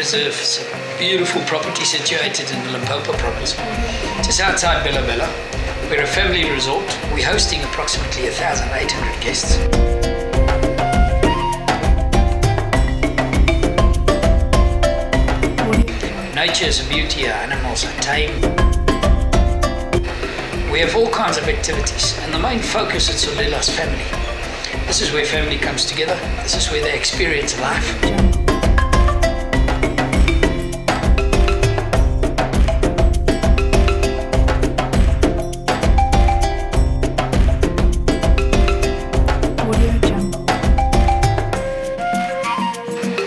Reserve. It's a beautiful property situated in the Limpopo province, just outside Bella Bella. We're a family resort. We're hosting approximately 1,800 guests. Nature is a beauty, our animals are tame. We have all kinds of activities, and the main focus at Sondela's family. This is where family comes together. This is where they experience life.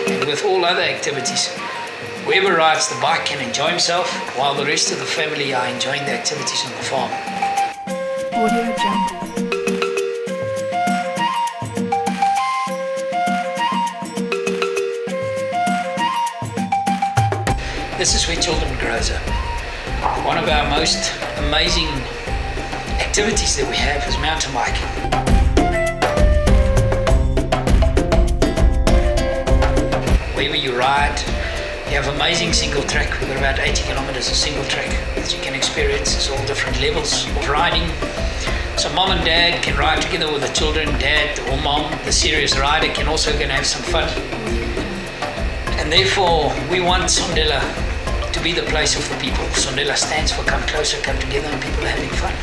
And with all other activities, whoever rides the bike can enjoy himself, while the rest of the family are enjoying the activities on the farm. Audio Jungle. This is where children grows up. One of our most amazing activities that we have is mountain biking. Wherever you ride, you have amazing single track. We've got about 80 kilometers of single track that you can experience. It's all different levels of riding. So mom and dad can ride together with the children. Dad or mom, the serious rider, can also go and have some fun. And therefore, we want Sondela to be the place of the people. Sondela stands for come closer, come together, and people are having fun.